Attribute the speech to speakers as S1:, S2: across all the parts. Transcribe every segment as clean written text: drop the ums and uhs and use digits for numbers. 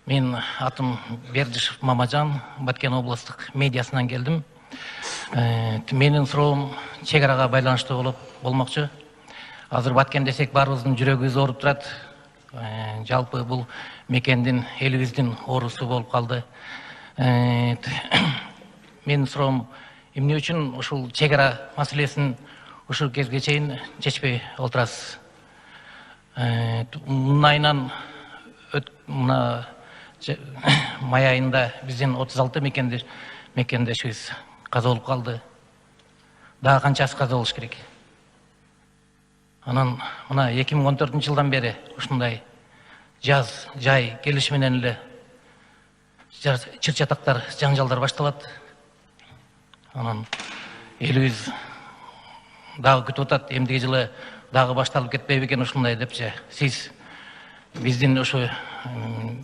S1: Мен атым Бердишев Мамажан, Баткен областық медиасынан келдім. Менің сұрауым чегараға байланышты болмақшы. Азыр Баткен десек барыбыздың жүрегіміз ауырып тұрады. Жалпы бұл мекенден еліміздің орысы болып қалды. Менің сұрауым эмне үчүн ушул чегара маселесин ушул кезге чейин чечпей отурасыз? Мынайынан май айында биздин 36 мекендешибиз каза болуп калды. Дагы канчасы каза болуш керек? Анан мына 2014-жылдан бери ушундай жаз, жай келиш менен эле чыр-чатактар, жаңжалдар башталат. Анан элибиз дагы күтүп атат, эмдиги жылы дагы башталып кетпейби экен ушундай депчи. Сиз биздин ушу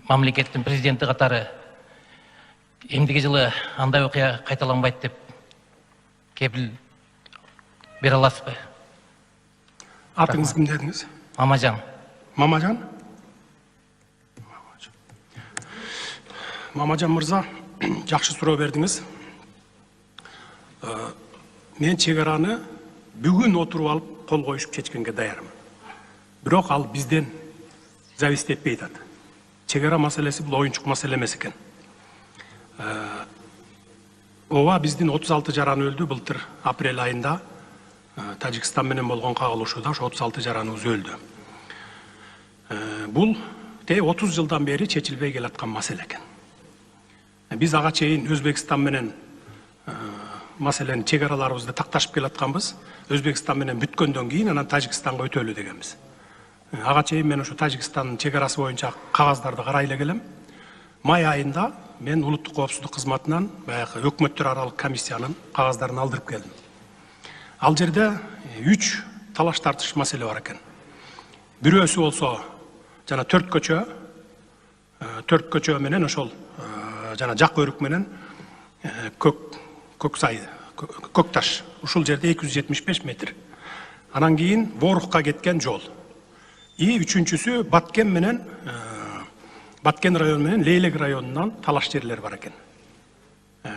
S1: мамлекеттин президенти катары эмдиги жылы андай окуя кайталанбайт деп кепил бере аласызбы?
S2: Атыңыз ким дедиңиз?
S1: Мамажан.
S2: Мамажан? Мамажан мырза, жакшы суроо бердиңиз. Мен чегараны бүгүн отуруп алып кол коюшуп чечкенге даярмын. Бирок ал бизден зависит этпей атат. Чегара маселеси бул оюнчук маселе эмес экен. Ооба, биздин 36 жаран өлдү былтыр апрель айында. Тажикстан менен болгон кагылышууда ошо 36 жараныбыз өлдү. Бул 30 жылдан бери чечилбей келаткан маселе экен. Биз ага чейин Өзбекстан менен маселени чегараларыбызды такташып келатканбыз. Өзбекстан менен бүткөндөн кийин анан Тажикстанга өтөлү дегенбиз. Ага чейин мен ошо Тажикстандын чегарасы боюнча кагаздарды карай эле келем. Май айында мен улуттук коопсуздук кызматынан баягы өкмөттөр аралык комиссиянын кагаздарын алдырып келдим. Ал жерде 3 талаш тартыш маселе бар экен. Бирөөсү болсо жана 4 көчө менен ошол жана жак өрүк менен көк таш. Ушул жерде 275 метр. Анан кийин Борукка кеткен жол. И үчүнчүсү Баткен району менен Лейлек районунан талаш жерлер бар экен.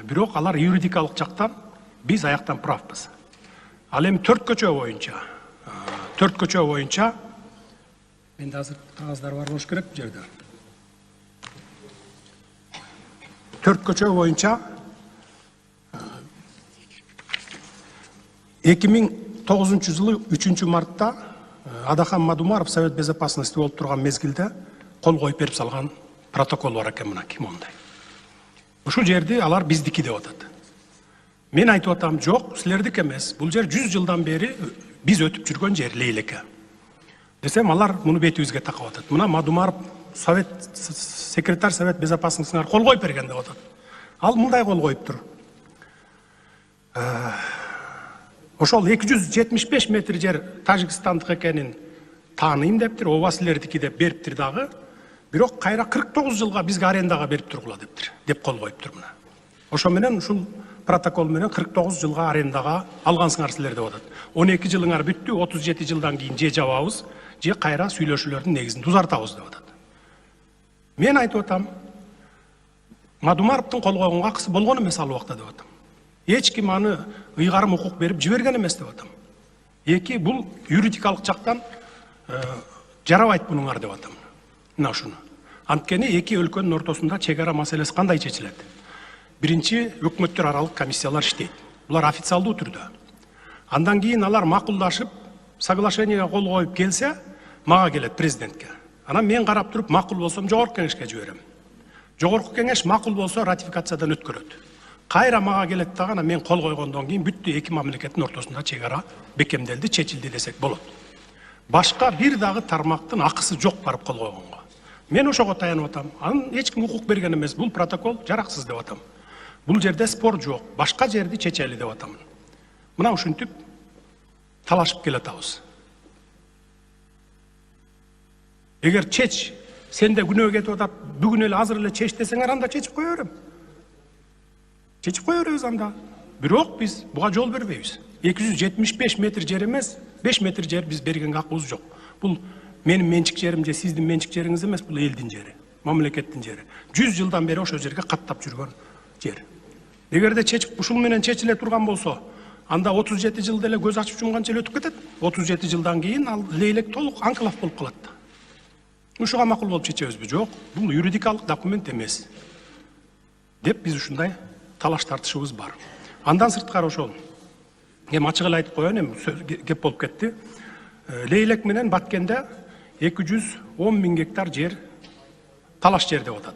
S2: Бирок алар юридикалык жактан биз аяктан правбыз. Ал эми 4 көчө боюнча менде азыр кагаздар бар болуш керек бул жерде. 4 көчө боюнча 2009-жылы 3-мартта Адахан Мадумаров Совет Безопасности болуп турган мезгилде кол коюп берип салган протокол бар экен, мына ким ондай. Ушул жерди алар биздики деп атат. Мен айтып атам, жок, силердики эмес. Бул жер 100 жылдан бери биз өтүп жүргөн жер Лейлеке. Десем, алар муну бетибизге такап атат. Мына Мадумаров секретарь Совет Безопасностьна кол коюп берген деп атат. Ал мындай кол коюптур. Ошол 275 метр жер Тажикстандык экенин тааныйм дептир, ооба силердики деп бериптир дагы. Бирок кайра 49 жылга бизге арендага берип тургула дептир, деп кол коюптур мына. Ошо менен ушул протокол менен 49 жылга арендага алгансыңар силер деп атат. 12 жылыңар бүттү, 37 жылдан кийин же жабабыз, же кайра сүйлөшүүлөрдүн негизинде узартабыз деп атат. Мен айтып атам, Мадумаровдун кол койгонго акысы болгон эмес ал убакта деп атам. Эч ким аны ыйгарым укук берип жиберген эмес деп атам. Эки, бул юридикалык жактан жарабайт бунуңар деп атам. Мына ушуну. Анткени эки өлкөнүн ортосунда чегара маселеси кандай чечилет? Биринчи, өкмөттөр аралык комиссиялар иштейт. Булар официалдуу түрдө. Андан кийин алар макулдашып, соглашениеге кол коюп келсе, мага келет президентке. Анан мен карап туруп, макул болсом жогорку кеңешке жиберем. Жогорку кеңеш макул болсо ратификациядан өткөрөт. Кайра мага келет дагы, анан мен кол койгондон кийин бүттү, эки мамлекеттин ортосунда чегара бекемделди, чечилди десек болот. Башка бир дагы тармактын акысы жок барып кол койгонго. Мен ошого таянып атам. Анын эч ким укук берген эмес. Бул протокол жараксыз деп атам. Бул жерде спор жок. Башка жерди чечели деп атам. Мына ушинтип талашып келатабыз. Эгер чеч, сенде күнөө кетип атат, бүгүн эле азыр эле чеч десеңер, анда чечип кое берем. Чечип кое беребиз анда. Бирок биз буга жол бербейбиз. 275 метр жер эмес, 5 метр жер биз бергенге акыбыз жок. Бул менин менчик жерим же сиздин менчик жериңиз эмес, бул элдин жери. мамлекеттин жери. 100 жылдан бери ошол жерге каттап жүргөн жер. Эгерде ушул менен чечиле турган болсо, анда 37 жыл деле көз ачып жумганча эле өтүп кетет. 37 жылдан кийин ал лейлек толук анклав болуп калат. Ушуга макул болуп чечебизби? Жок, бул юридикалык документ эмес деп биз ушундай талаш тартышыбыз бар. Андан сырткары ошол эми ачык эле айтып коеюн, эми кеп болуп кетти. Лейлек менен Баткенде 210 000 гектар жер талаш жер деп атат.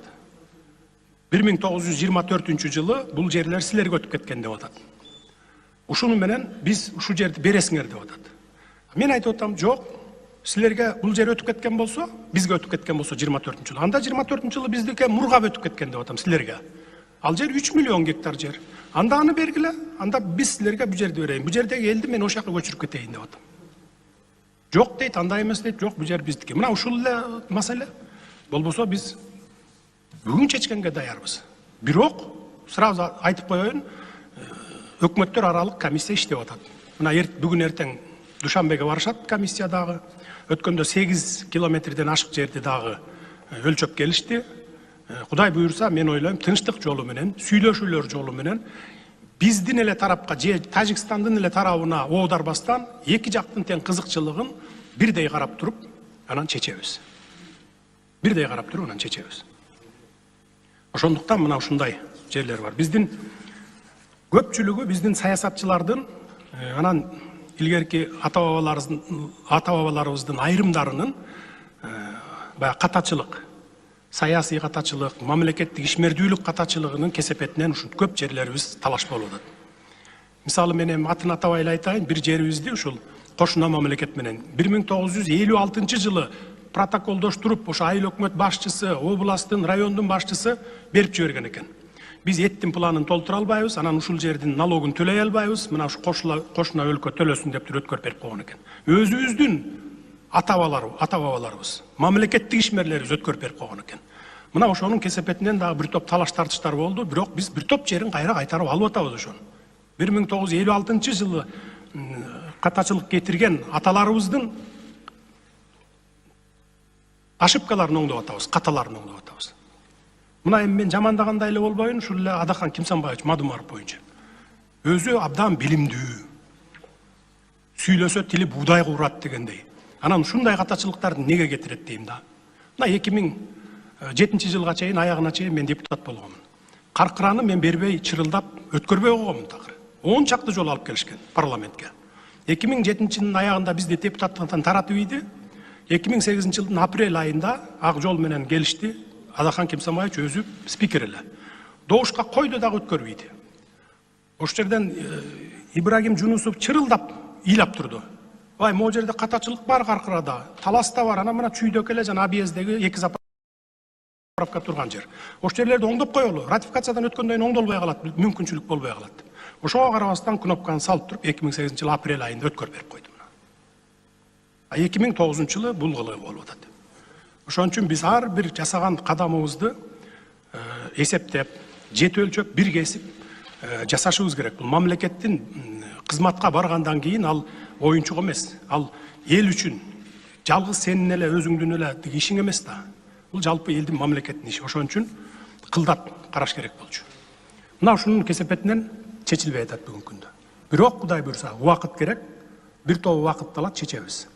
S2: 1924 жылы бул жерлер силерге өтүп кеткен деп атат. Ушуну менен биз ушу жерди бересиңер деп атат. Мен айтып атам, жок, силерге бул жер өтүп кеткен болсо, бизге өтүп кеткен болсо 24 жылы. Анда 24 жылы биздике мургап өтүп кеткен деп атам силерге. Ал жер 3 миллион гектар жер. Анда аны бергиле, анда биз силерге бу жерди берейин. Бу жердеги элди мен ошол жака көчүрүп кетейин деп атам. Жок дейт, андай эмес дейт. Жок, бу жер биздики. Мына ушул эле маселе. Болбосо биз бүгүн чечкенге даярбыз. Бирок сразу айтып коеюн, өкмөттөр аралык комиссия иштеп атат. Мына бүгүн эртең Душанбеге барышат комиссия дагы. Өткөндө 8 километрден ашык жерди дагы өлчөп келишти. Кудай буйрса, мен ойлойм, тынчтык жолу менен, сүйлөшүүлөр жолу менен биздин эле тарапка же Тажикстандын эле тарабына оодарбастан эки жактын тең кызыкчылыгын бирдей карап туруп, анан чечебиз. Бирдей карап туруп, анан чечебиз. Ошондуктан мына ушундай жерлер бар. Биздин көпчүлүгү биздин саясатчылардын, анан илгерки ата-бабаларыбыздын айрымдарынын баягы катачылык, саясий катачылык, мамлекеттик ишмердүүлүк катачылыгынын кесепетинен ушул көп жерлерибиз талаш болуп атат. Мисалы мен эми атын атабай эле айтайын, бир жерибизди ушул кошуна мамлекет менен 1956 жылы протоколдоштуруп, ошо айыл өкмөт башчысы, областтын, райондун башчысы берип жиберген экен. Биз эттин планын толтура албайбыз, анан ушул жердин налогун төлөй албайбыз, мына ушу кошуна өлкө төлөсүн деп өткөрүп берип койгон экен. Өзүбүздүн ата-бабаларыбыз, мамлекеттик ишмерлерибиз өткөрүп берип койгон экен. Мына ошонун кесепетинен дагы бир топ талаш тартыштар болду, бирок биз бир топ жерин кайра кайтарып алып атабыз ошону. 1956 жылы катачылык кетирген аталарыбыздын ошибкаларын оңдоп атабыз, каталарын оңдоп атабыз. Мына эми мен жамандагандай эле болбоюн, ушул эле Адахан Кимсанбаевич Мадумаров боюнча. Өзү абдан билимдүү. Сүйлөсө тили буудай куурат дегендей. Анан ушундай катачылыктарды неге кетирет дейм да. Мына 2007 жылга чейин, аягына чейин мен депутат болгомун. Каркыраны мен бербей, чырылдап, өткөрбөй койгомун такыр. 10 чакты жол алып келишкен парламентке. 2007 жылдын аягында бизди депутаттыктан таратып ийди. 2008 жылдын апрель айында ак жол менен келишти. Адахан Кимсанбаевич өзү спикер эле. Добушка койду дагы өткөрбөйдү. Ошол жерден Ибрагим Жунусов чырылдап, ыйлап турду. Ай, могу жерде катачылык бар Каркырада, талас да бар, ана мына чүйдөк эле жана объездеги 2 заправка турган жер. Ошол жерлерди оңдоп коелу, ратификациядан өткөндөн кийин оңдолбой калат, мүмкүнчүлүк болбой калат. Ошого карабастан кнопканы салып туруп 2008 жылы апрель айында өткөрүп берип койду. 2009 жылы бул кылыгы болуп атат. Ошон үчүн биз ар бир жасаган кадамыбызды эсептеп, жети өлчөп, бир кесип жасашыбыз керек. Бул мамлекеттин кызматка баргандан кийин ал оюнчук эмес. Ал эл үчүн жалгыз сенин эле өзүңдүн эле ишиң эмес да. Бул жалпы элдин мамлекеттин иши. Ошон үчүн кылдат караш керек болчу. Мына ушунун кесепетинен чечилбей атат бүгүнкү күндө. Бирок Кудай буйрса, убакыт керек. Бир топ убакытты алат, чечебиз.